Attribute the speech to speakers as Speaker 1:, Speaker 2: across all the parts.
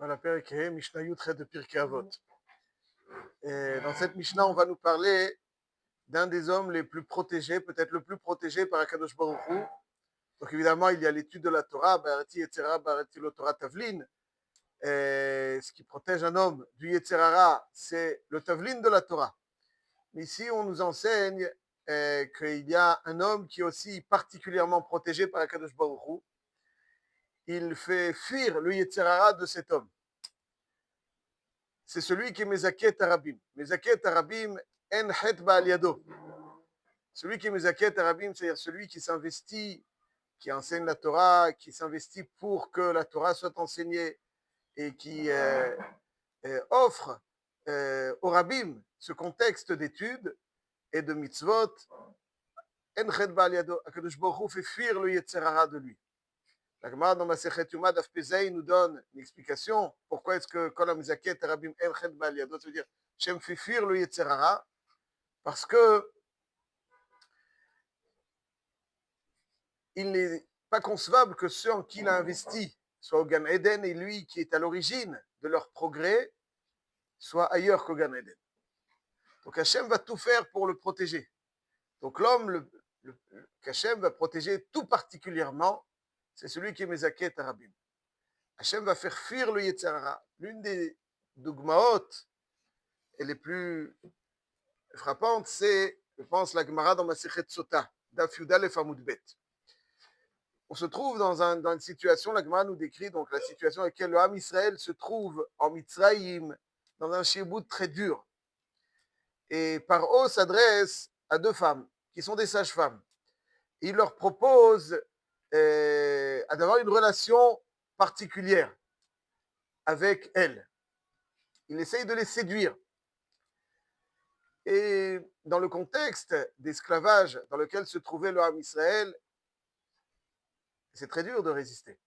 Speaker 1: Voilà, Perek He, Mishnah Yudchet de Pirkei Avot. Et dans cette Mishnah, on va nous parler d'un des hommes les plus protégés, peut-être le plus protégé par Akadosh Baruch Hu. Donc évidemment, il y a l'étude de la Torah, Barati Yetzerara, Barati lo Torah Tavlin. Et ce qui protège un homme du Yetzerara, c'est le Tavlin de la Torah. Mais ici, on nous enseigne qu'il y a un homme qui est aussi particulièrement protégé par Akadosh Baruch Hu. Il fait fuir le Yetzerara de cet homme. C'est celui qui est Mezaket Arabim. Mezaket Arabim, En Het Ba'al Yado. Celui qui est Mezaket Arabim, c'est-à-dire celui qui s'investit, qui enseigne la Torah, qui s'investit pour que la Torah soit enseignée et qui offre au Rabim ce contexte d'étude et de mitzvot. En Het Ba'al Yado. Akadosh Baruch Hu fait fuir le Yetzerara de lui. La Gemara dans Masechet Yuma Daf Pezei nous donne une explication. Pourquoi est-ce que Kol HaMezaket Arabim En Het Ba'al Yado, ça veut dire Shem fait fuir le Yetzerara, parce que il n'est pas concevable que ceux en qui il a investi soit au Gan Eden et lui qui est à l'origine de leur progrès soit ailleurs qu'au Gan Eden. Donc Hachem va tout faire pour le protéger. Donc l'homme qu'Hachem va protéger tout particulièrement, c'est celui qui est Mezaket Arabim. Hachem va faire fuir le Yetzerara. L'une des dogmaot et les plus frappantes, c'est, je pense, la Gemara dans Masechet Sota, Daf Yudalef Amud Bet. On se trouve dans une situation, la Gemara nous décrit donc la situation dans laquelle le Ham Israël se trouve en Mitzrayim, dans un shibout très dur. Et Paro s'adresse à deux femmes, qui sont des sages-femmes. Il leur propose d'avoir une relation particulière avec elles. Il essaye de les séduire. Et dans le contexte d'esclavage dans lequel se trouvait le Ham Israël, c'est très dur de résister.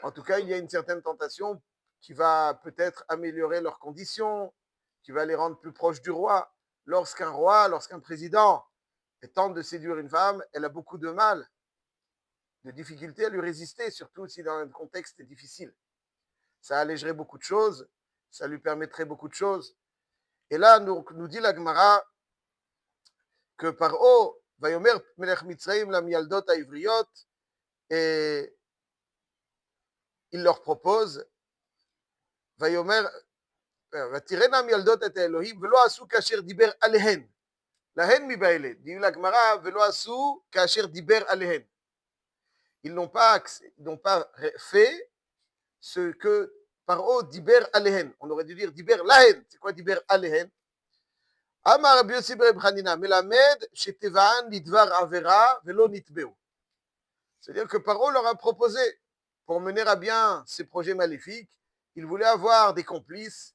Speaker 1: En tout cas, il y a une certaine tentation qui va peut-être améliorer leurs conditions, qui va les rendre plus proches du roi. Lorsqu'un président tente de séduire une femme, elle a beaucoup de mal, de difficulté à lui résister, surtout si dans un contexte difficile. Ça allégerait beaucoup de choses, ça lui permettrait beaucoup de choses. Et là, nous dit la Gemara que Paro, Vayomer Melech Mitzrayim la Mialdot Haivriot, et il leur propose, Vayomer, ותראינה מילדות את האלוהים, ולא עשו כאשר דיבר עליהן. להן מבעלה. dit la Gemara, ולא עשו כאשר דיבר עליהן. Ils n'ont pas fait ce que Paro diber עליהן. On aurait dû dire diber להן. C'est quoi diber עליהן? אמר רבי יוסי ברב חנינא, מלמד שטבען לדבר עבירה ולא נתבעו. C'est-à-dire que Paro leur a proposé, pour mener à bien ses projets maléfiques, il voulait avoir des complices.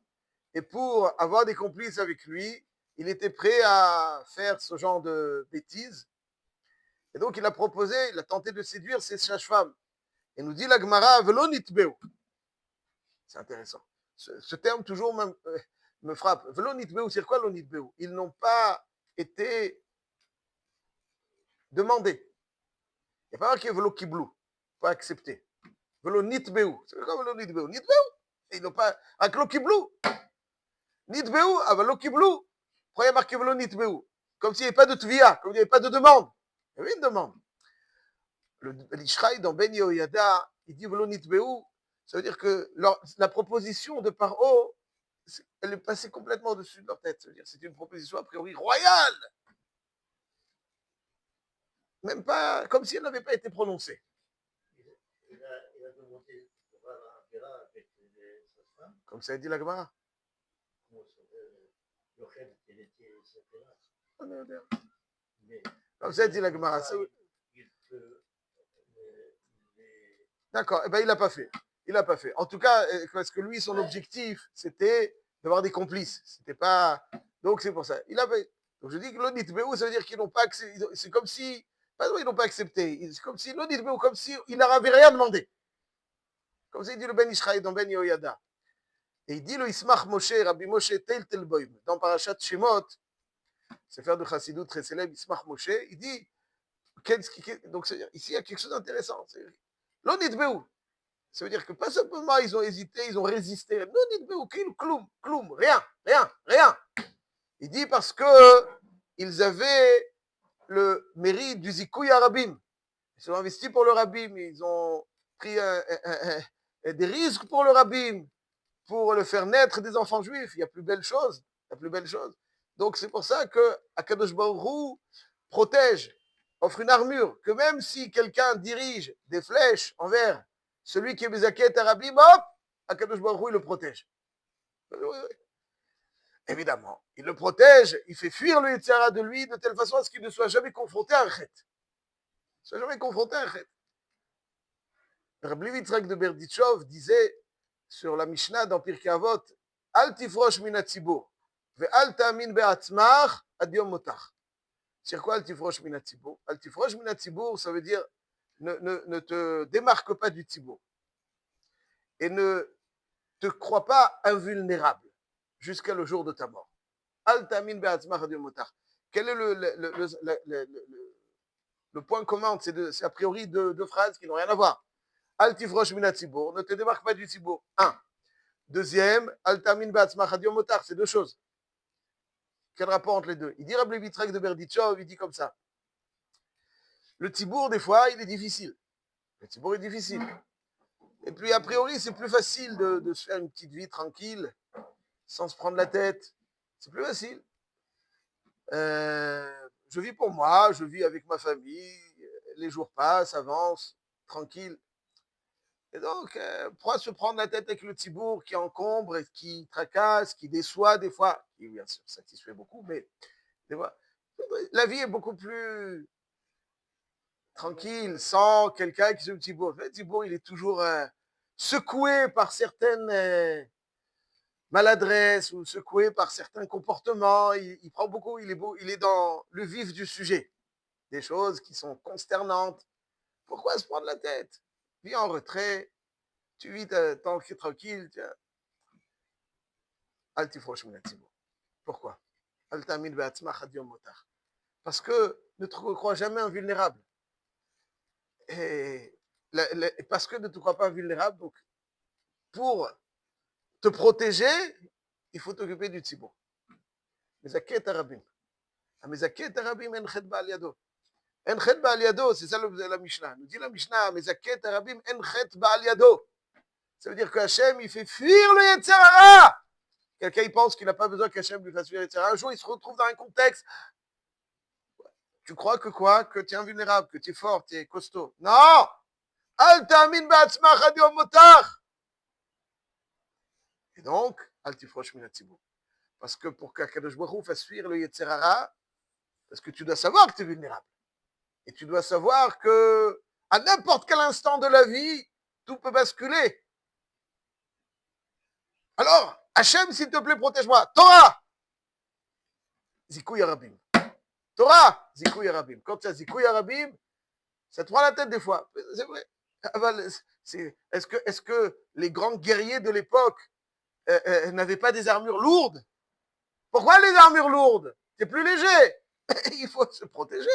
Speaker 1: Et pour avoir des complices avec lui, il était prêt à faire ce genre de bêtises. Et donc, il a proposé, il a tenté de séduire ces sages-femmes. Et nous dit la Gemara, velo nitbeu. C'est intéressant. Ce terme toujours me frappe. Velo nitbeu, c'est quoi lo nitbeu? Ils n'ont pas été demandés. Il n'y a pas marqué velo kiblou, pas accepté. Velo nitbeu. C'est quoi velo nitbeu? Nitbeu. Ils n'ont pas. Avec lo kiblou. Nitbeu, avec lo kiblou. Pourquoi il y a marqué velo nitbeu? Comme s'il n'y avait pas de tvia, comme s'il n'y avait pas de demande. Il y avait une demande. L'Ishraï dans Ben Yehoyada, il dit velo nitbeu, ça veut dire que la proposition de Paro, elle est passée complètement au-dessus de leur tête. C'est-à-dire c'est une proposition a priori royale. Même pas comme si elle n'avait pas été prononcée.
Speaker 2: Il a demandé de voir un Vera avec sa femme.
Speaker 1: Comme ça a dit la Gemara. Comme ça a dit la Gemara. D'accord, eh ben, il n'a pas fait. Il n'a pas fait. En tout cas, parce que lui, son objectif, c'était d'avoir des complices. C'était pas. Donc, c'est pour ça. Il a fait. Donc, je dis que l'onitbeu, ça veut dire qu'ils n'ont pas accepté. C'est comme si. Pas ils n'ont pas accepté. C'est comme si l'onitbeu, comme si il n'avait rien demandé. Comme ça, il dit le Ben Ishraï dans Ben Yehoyada. Et il dit le Ismach Moshe, Rabbi Moshe Tel Telboim, dans Parashat Shemot, c'est faire de Chassidut très célèbre, Ismach Moshe, il dit. Donc, ici, il y a quelque chose d'intéressant. L'onitbeu. Ça veut dire que pas simplement ils ont hésité, ils ont résisté. Non, dites aucune cloum, rien. Il dit parce que ils avaient le mérite du zikouy arabim. Ils sont investis pour le rabbin, ils ont pris des risques pour le rabbin, pour le faire naître des enfants juifs. Il y a plus belle chose, Donc c'est pour ça que Akadosh Baruch Hu protège, offre une armure, que même si quelqu'un dirige des flèches envers celui qui est Bezaket Arabim, hop, Akadosh Baruch Hu, il le protège. Oui. Évidemment, il le protège, il fait fuir le Yetzirah de lui de telle façon à ce qu'il ne soit jamais confronté à un chet. Rabbi Yitzhak de Berditchov disait sur la Mishnah dans Pirkei Avot, Al tifrosh min hatzibur, ve'al ta'amin be'atzmach ad yom motach. C'est quoi Al tifrosh min hatzibur? Al tifrosh min hatzibur, ça veut dire ne te démarque pas du tzibur et ne te crois pas invulnérable jusqu'à le jour de ta mort. Al ta'amin be'atzmach ad yom motach. Quel est le point commun? C'est a priori deux phrases qui n'ont rien à voir. Al tifrosh min hatzibur, ne te démarque pas du tzibur. Un. Deuxième, al tamin ba'atzmach ad yom motar, c'est deux choses. Quel rapport entre les deux? Il dit Rabbi Yitzhak de Berditchov, il dit comme ça. Le tzibur, des fois, il est difficile. Et puis, a priori, c'est plus facile de se faire une petite vie tranquille, sans se prendre la tête. C'est plus facile. Je vis pour moi, je vis avec ma famille, les jours passent, avancent, tranquille. Et donc, pourquoi se prendre la tête avec le tzibour qui encombre, qui tracasse, qui déçoit des fois, qui bien sûr satisfait beaucoup, mais des fois, la vie est beaucoup plus tranquille sans quelqu'un qui se le tzibour. Le tzibour, il est toujours secoué par certaines maladresses ou secoué par certains comportements. Il prend beaucoup, il est dans le vif du sujet. Des choses qui sont consternantes. Pourquoi se prendre la tête? Vis en retrait. Tu vis tant que tranquille, tiens. Al tifrosh min hatzibur. Pourquoi? Al ta'amin be'atzmach ad yom motar. Parce que ne te crois jamais invulnérable. Et parce que ne te crois pas invulnérable, donc pour te protéger, il faut t'occuper du tzibur. Mezaket arabim. Mezaket arabim en chet ba'al yado. En chet ba'al yado, c'est ça la Mishnah. Nous dit la Mishnah, Mezaket arabim en chet ba'al yado. Ça veut dire que Hachem, il fait fuir le Yetzer Hara. Quelqu'un, il pense qu'il n'a pas besoin qu'Hachem lui fasse fuir le Yetzer Hara. Un jour, il se retrouve dans un contexte. Tu crois que quoi? Que tu es invulnérable, que tu es fort, tu es costaud. Non! Al ta'amin ba'atzmach ad yom motar. Et donc, al tifrosh min hatzibur. Parce que pour qu'Akadosh Baruch Hu fasse fuir le Yetzer Hara, parce que tu dois savoir que tu es vulnérable. Et tu dois savoir que à n'importe quel instant de la vie, tout peut basculer. Alors, Hachem, s'il te plaît, protège-moi. Torah! Zikouy Arabim. Torah! Zikouy Arabim. Quand tu as Zikouy Arabim, ça te prend la tête des fois. C'est vrai. Est-ce que les grands guerriers de l'époque n'avaient pas des armures lourdes? Pourquoi les armures lourdes? C'est plus léger. Il faut se protéger.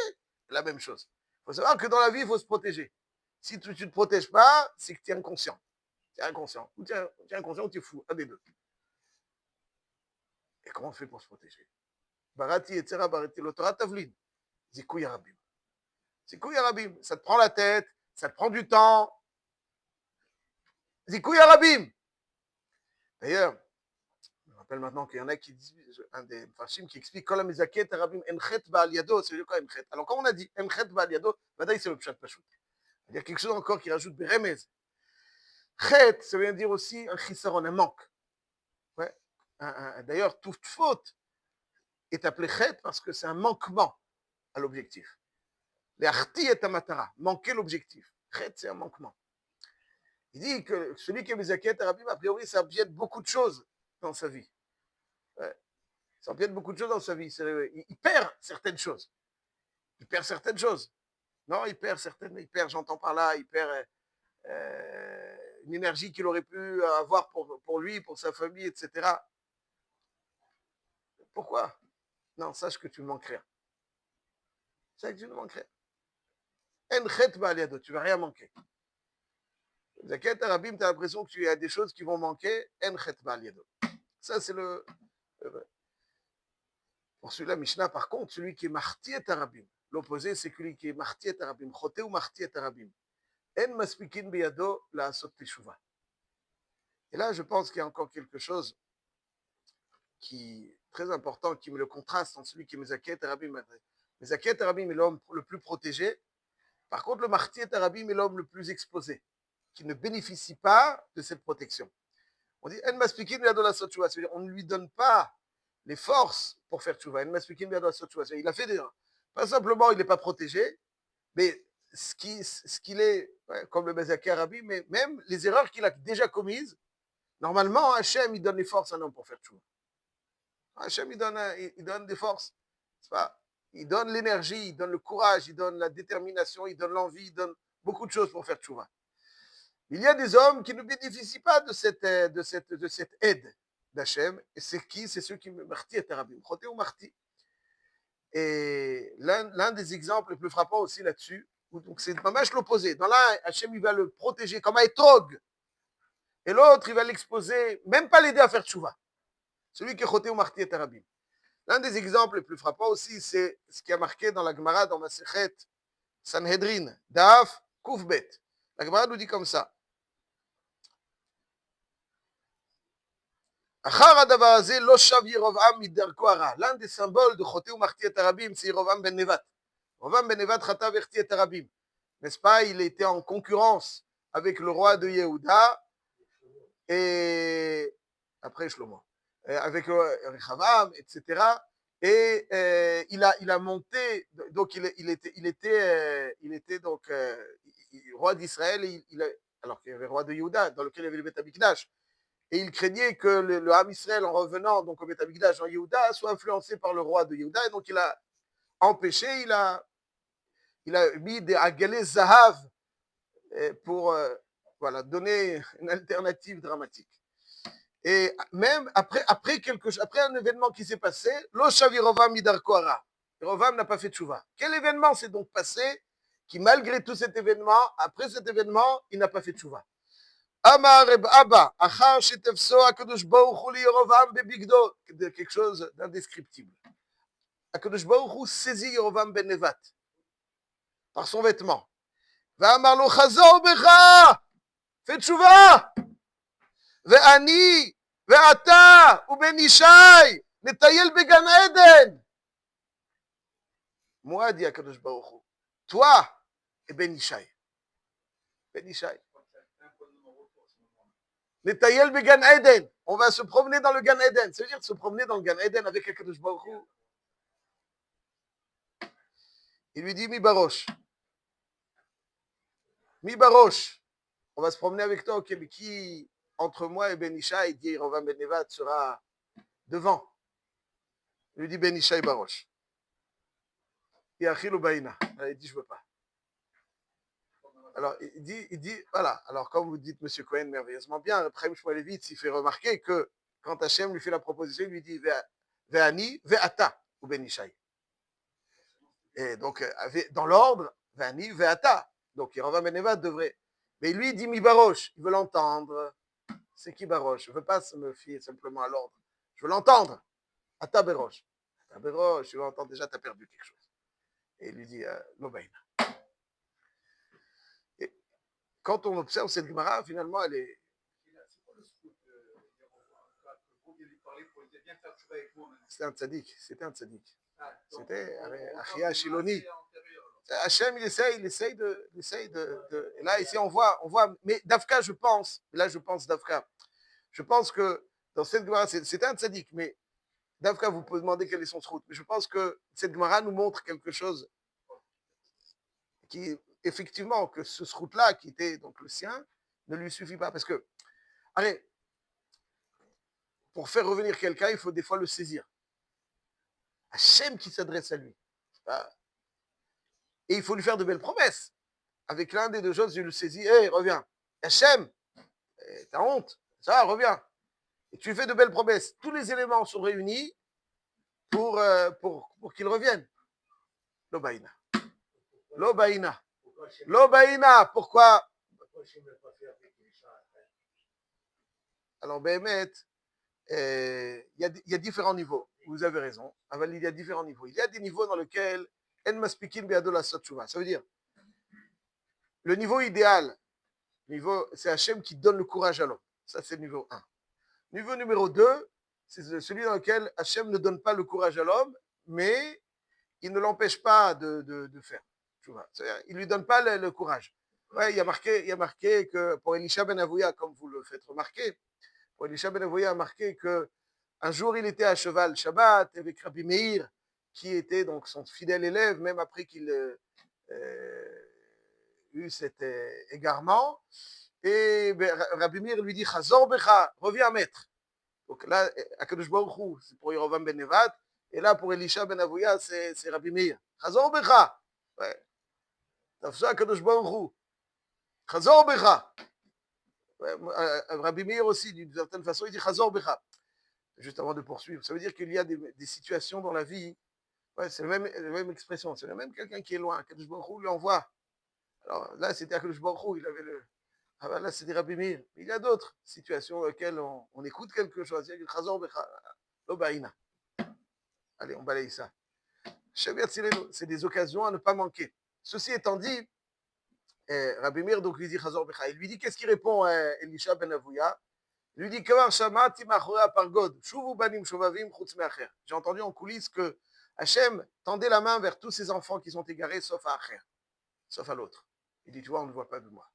Speaker 1: C'est la même chose. Il faut savoir que dans la vie, il faut se protéger. Si tu ne te protèges pas, c'est que tu es inconscient. Tu es inconscient. Ou tu es inconscient ou tu es fou. Un des deux. Et comment on fait pour se protéger? Barati et Tzera, Barati Lotora Tavlin. Zikouy Arabim. Zikouy Arabim. Ça te prend la tête, ça te prend du temps. Zikouy Arabim. D'ailleurs, je me rappelle maintenant qu'il y en a qui disent, un des Farshim qui explique Kol HaMezaket Arabim Enchet Ba'al Yado. C'est quoi Enchet? Alors, comme on a dit, Enchet Ba'al Yado, maintenant, c'est le Pshat Pashut. Il y a quelque chose encore qui rajoute Beremez. Chet, ça veut dire aussi un chisaron, un manque. Ouais. D'ailleurs, toute faute est appelée Chet parce que c'est un manquement à l'objectif. Les arti et amatara, manquer l'objectif. Chet, c'est un manquement. Il dit que celui qui est Mezaket Arabim, a priori, ça empiète beaucoup de choses dans sa vie. Ouais. Ça empiète beaucoup de choses dans sa vie. Il perd certaines choses. Non, il perd, j'entends par là, il perd une énergie qu'il aurait pu avoir pour lui, pour sa famille, etc. Pourquoi? Non, sache que tu ne manques rien. Sache que tu ne manques rien. En chet ba'al yado, tu ne vas rien manquer. Zaket Arabim, tu as l'impression qu'il y a des choses qui vont manquer. En chet bal yado. Ça, c'est pour celui-là, Mishnah, par contre, celui qui est marti et Arabim. L'opposé, c'est celui qui est marti et Arabim. Choté ou marti et Arabim. En maspikin biyado la asot teshuva. Et là, je pense qu'il y a encore quelque chose qui est très important, qui me le contraste entre celui qui est Mezaket Arabim. Mezaket Arabim est l'homme le plus protégé. Par contre, le marti et Arabim est l'homme le plus exposé, qui ne bénéficie pas de cette protection. On dit En maspikin biyado la asot teshuva. C'est-à-dire, on ne lui donne pas les forces pour faire tchouva. En maspikin biyado la asot teshuva. Il a fait des. Pas simplement, il n'est pas protégé, mais ce qu'il est, ouais, comme le Mezaket Arabim, mais même les erreurs qu'il a déjà commises. Normalement, Hachem, il donne les forces à un homme pour faire tchouva. Hachem, il donne des forces. Pas, il donne l'énergie, il donne le courage, il donne la détermination, il donne l'envie, il donne beaucoup de choses pour faire tchouva. Il y a des hommes qui ne bénéficient pas de cette aide d'Hachem. Et c'est qui? C'est ceux qui marti et Arabim. Choté ou marti. Et l'un des exemples les plus frappants aussi là-dessus, donc c'est mamash l'opposé. Dans l'un, Hachem, il va le protéger comme un étrog. Et l'autre, il va l'exposer, même pas l'aider à faire tchouva. Celui qui est choté ou marti et Arabim. L'un des exemples les plus frappants aussi, c'est ce qui a marqué dans la Gemara, dans Masechet Sanhedrin, Daf Koufbet. La Gemara nous dit comme ça. L'un des symboles de choté ou marti et Arabim, c'est Yerovam ben Nevat. Yerovam ben Nevat chata verti et Arabim. N'est-ce pas? Il était en concurrence avec le roi de Yehuda et après Shlomo. Avec Rechavam, etc. Et il a monté, donc il était donc roi d'Israël, alors qu'il y avait le roi de Yehuda, dans lequel il y avait le Beth Amikdash. Et il craignait que le Ham Israël, en revenant donc au Beth Amikdash en Yehuda, soit influencé par le roi de Yehuda. Et donc il a empêché, il a mis des Agalé Zahav pour voilà, donner une alternative dramatique. Et même après un événement qui s'est passé, L'Oshav Yerovam Midarko Hara. Yerovam n'a pas fait tchouva. Quel événement s'est donc passé qui, malgré tout cet événement, après cet événement, il n'a pas fait tchouva? Amar Reb Abba, Achar Shetefso Akadosh Baruch Hu li Yerovam bebigdo, quelque chose d'indescriptible. Akadosh Baruch Hu saisit Yerovam ben Nevat par son vêtement. Va Amar lo Chazor becha, fais tchouva. ואני ואתה ובן ישי נטייל בגן עדן. moi dit הקדוש ברוך הוא, toi et Ben Yishai. Ben Yishai. נטייל בגן עדן. On va se promener dans le Gan Eden. Ça veut dire se promener dans le Gan Eden avec הקדוש ברוך הוא. Il lui dit mi barosh. Mi barosh. On va se promener avec toi, ok, mais qui entre moi et Ben Yishai, dit Yerovam ben Nevat, sera devant. Il lui dit Ben Yishai Barosh. Et Achilou Baïna. Il dit, je ne veux pas. Alors, il dit, voilà. Alors, comme vous dites, M. Cohen, merveilleusement bien, Chaim Shmuelevitz, il fait remarquer que quand Hachem lui fait la proposition, il lui dit Ve'ani, ve'ata, ou Ben Yishai. Et donc, dans l'ordre, Ve'ani, ve'ata. Donc, Yerovam ben Nevat devrait. Mais lui, il dit Mi Barosh. Il veut l'entendre. C'est qui Barosh? Je ne veux pas me fier simplement à l'ordre. Je veux l'entendre. Ata Berosh. Ata Berosh, je veux l'entendre déjà, tu as perdu quelque chose. Et il lui dit Lobaïna. Et quand on observe cette Gemara, finalement, elle est. C'était un tzaddik. C'était Achia Shiloni. Hachem, il essaye de. Et là, ici, on voit. Mais Dafka, je pense Dafka. Je pense que dans cette Gemara, c'était un tzaddik, mais Dafka, vous pouvez demander quelle est son route. Mais je pense que cette Gemara nous montre quelque chose qui, effectivement, que ce route-là, qui était donc le sien, ne lui suffit pas. Parce que, allez, pour faire revenir quelqu'un, il faut des fois le saisir. Hachem qui s'adresse à lui. Et il faut lui faire de belles promesses. Avec l'un des deux choses, je le saisis, hé, reviens. Hachem, t'as honte, ça va, reviens. Et tu lui fais de belles promesses. Tous les éléments sont réunis pour qu'il revienne. Lobaïna. Lobaïna. Lobaïna. Pourquoi?
Speaker 2: pourquoi Hachem ne l'a pas fait avec Elisha après?
Speaker 1: Alors, Béhémet, il y a différents niveaux. Vous avez raison. Aval, il y a différents niveaux. Il y a des niveaux dans lesquels En Maspikin Beado la Sotchouva. Ça veut dire, le niveau idéal, c'est Hachem qui donne le courage à l'homme. Ça, c'est le niveau 1. Niveau numéro 2, c'est celui dans lequel Hachem ne donne pas le courage à l'homme, mais il ne l'empêche pas de faire. Tu vois. Il ne lui donne pas le courage. Ouais, il y a marqué que pour Elisha Ben Avouya, comme vous le faites remarquer, pour Elisha Ben Avouya a marqué que un jour il était à cheval Shabbat avec Rabbi Meir, qui était donc son fidèle élève, même après qu'il eut cet égarement. Et Rabbi Meir lui dit Chazor Becha, reviens maître. Donc là, Akadosh Baruch Hu, c'est pour Yerovam Ben Nevat, et là pour Elisha Ben Avouya, c'est Rabbi Meir. Chazor Becha. Ouais. Tafsa Akadosh Baruch Hu. Chazor Becha. Ouais, Rabbi Meir aussi, d'une certaine façon, il dit Chazor Becha. Juste avant de poursuivre. Ça veut dire qu'il y a des situations dans la vie, ouais, c'est la même expression, c'est même quelqu'un qui est loin, Akadosh Baruch Hu lui envoie. Alors là, c'était Akadosh Baruch Hu, il avait le. Ah ben là, c'était Rabbi Meir. Mais il y a d'autres situations dans lesquelles on écoute quelque chose. Il y a Chazor Becha. L'Obaïna. Allez, on balaye ça. C'est des occasions à ne pas manquer. Ceci étant dit, Rabbi Meir donc lui dit Chazor Becha. Il lui dit qu'est-ce qu'il répond à Elisha Ben Avouya? Il lui dit j'ai entendu en coulisses que Hachem tendait la main vers tous ces enfants qui sont égarés, sauf à Acher, sauf à l'autre. Il dit, tu vois, on ne voit pas de moi.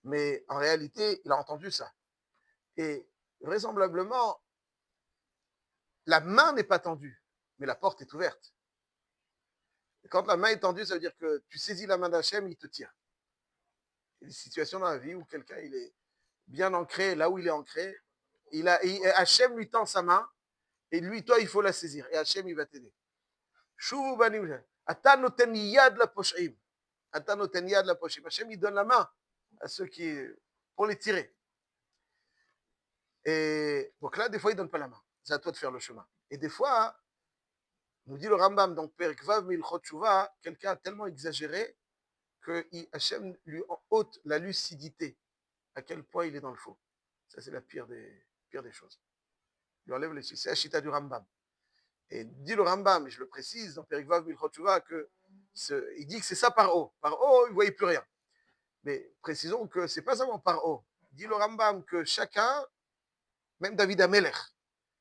Speaker 1: Mais en réalité, il a entendu ça. Et vraisemblablement, la main n'est pas tendue, mais la porte est ouverte. Et quand la main est tendue, ça veut dire que tu saisis la main d'Hachem, il te tient. Il y a des situations dans la vie où quelqu'un il est bien ancré, là où il est ancré, Hachem lui tend sa main, et lui, toi, il faut la saisir. Et Hachem, il va t'aider. Ata noten yad la poshim. Ata noten yad la poshim. Hachem, il donne la main à ceux qui, pour les tirer. Et donc là, des fois, il ne donne pas la main. C'est à toi de faire le chemin. Et des fois, nous dit le Rambam, donc Perek Vav Milchot Tshuva, quelqu'un a tellement exagéré que Hachem lui ôte la lucidité. À quel point il est dans le faux. Ça, c'est la pire des choses. Il lui enlève les yeux. C'est la chita du Rambam. Et dit le Rambam, et je le précise dans Perek Vav Milchot Tshuva, il dit que c'est ça par haut. Par haut, il ne voyait plus rien. Mais précisons que ce n'est pas seulement par haut. Dit le Rambam que chacun, même David Amelech,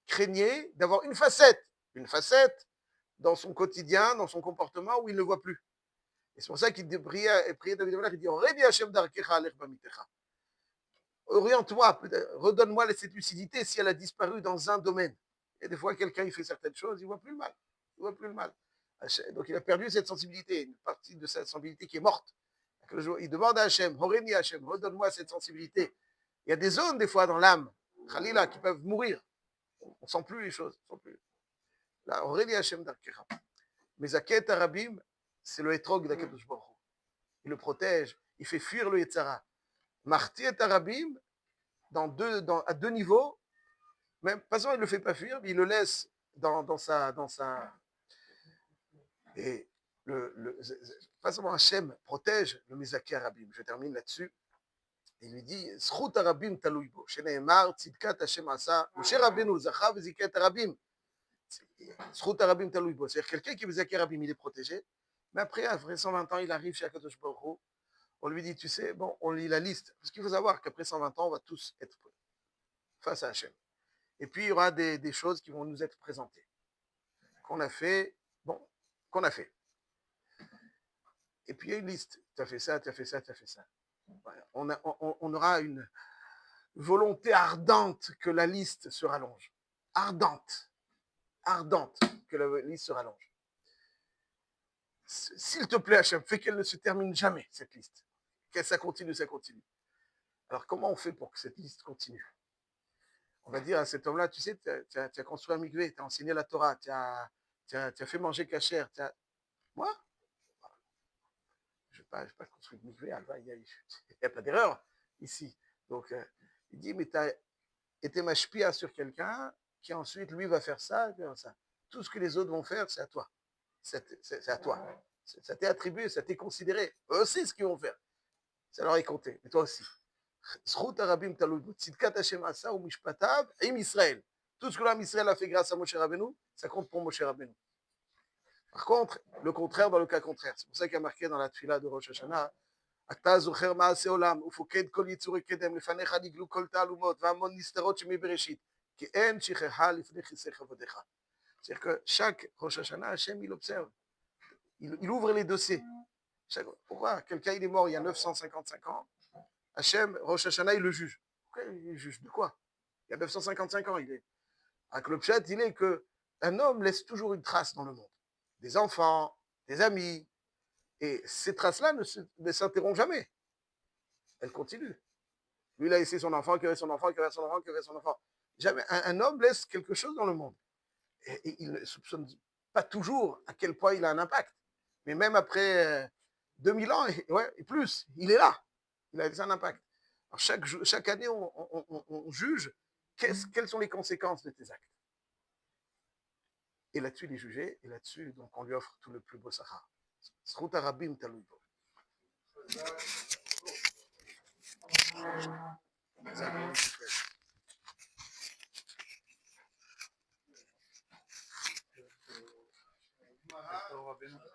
Speaker 1: craignait d'avoir une facette dans son quotidien, dans son comportement où il ne voit plus. Et c'est pour ça qu'il priait David Amelech, il dit Revi Hashem darkecha alech bamitecha. Oriente-moi, redonne-moi cette lucidité si elle a disparu dans un domaine. Et des fois, quelqu'un il fait certaines choses, il ne voit plus le mal. Il voit plus le mal. Donc il a perdu cette sensibilité, une partie de cette sensibilité qui est morte. Il demande à Hachem, Horeni Hachem, redonne-moi cette sensibilité. Il y a des zones, des fois, dans l'âme, Khalila, qui peuvent mourir. On ne sent plus les choses. On sent plus. Là, Horeni Hachem Darkecha. Mais Zaket Arabim, c'est le hétrog d'Akadosh Baruch Hu. Il le protège, il fait fuir le Yetzara. Marti et Arabim, à deux niveaux, même, pas seulement il ne le fait pas fuir, mais il le laisse dans sa. Et pas seulement Hachem protège le Mizaki Arabim. Je termine là-dessus. Il lui dit, Zchut Arabim talouibo. Sheneemar, Tzidkat Hachem asa, Moshe Rabbeinu zacha v'ziket Arabim. Zchut Arabim talouibo. C'est-à-dire quelqu'un qui est Mizaki Arabim, il est protégé. Mais après 120 ans, il arrive chez Akadosh Baruch Hu. On lui dit, tu sais, bon, on lit la liste. Parce qu'il faut savoir qu'après 120 ans, on va tous être face à Hachem. Et puis, il y aura des choses qui vont nous être présentées. Qu'on a fait, qu'on a fait. Et puis, il y a une liste. Tu as fait ça, tu as fait ça, tu as fait ça. Voilà. On aura une volonté ardente que la liste se rallonge. Ardente que la liste se rallonge. S'il te plaît, Hachem, fais qu'elle ne se termine jamais, cette liste. Que ça continue, ça continue. Alors, comment on fait pour que cette liste continue? On va dire à cet homme-là, tu sais, tu as construit un mikvé, tu as enseigné la Torah, tu as fait manger cachère. Moi, je n'ai pas construit de mikvé, il n'y a pas d'erreur ici. Donc, il dit, mais tu as été mashpia sur quelqu'un qui ensuite, lui, va faire ça, et ça. Tout ce que les autres vont faire, c'est à toi. C'est à toi. Ça t'est attribué, ça t'est considéré. Eux aussi, ce qu'ils vont faire. ça leur est compté. Et toi aussi. Zchut harabim talui bo. Tzidkat Hashem asa ou mishpatav im Israël. Tout ce que l'homme Israël a fait grâce à Moshe Rabbeinu, ça compte pour Moshe Rabbeinu. Par contre, le contraire dans le cas contraire. C'est pour ça qu'il y a marqué dans la tfila de Rosh Hashanah, אתה זוכר מעשה עולם, ופוקד כל יצורי קדם, לפניך נגלו כל תעלומות, והמון נסתרות שמבראשית, כי אין שכחה לפני כיסא כבודך. C'est-à-dire que chaque Rosh Hashanah, Hachem, il observe. Il ouvre les dossiers. Pourquoi quelqu'un il est mort il y a 955 ans, Hachem, Rosh Hashanah, il le juge. Pourquoi il juge de quoi? Il y a 955 ans, il est. Avec le pshat, il est qu'un homme laisse toujours une trace dans le monde. Des enfants, des amis. Et ces traces-là ne s'interrompent jamais. Elles continuent. Lui, il a laissé son enfant, qui avait son enfant, qui avait son enfant, qui avait son enfant. Jamais. Un homme laisse quelque chose dans le monde. Et il ne soupçonne pas toujours à quel point il a un impact. Mais même après 2000 ans, et plus, il est là. Il a laissé un impact. Alors chaque année, on juge quelles sont les conséquences de tes actes. Et là-dessus, il est jugé. Et là-dessus, donc, on lui offre tout le plus beau sahara. Zchut harabim talui bo.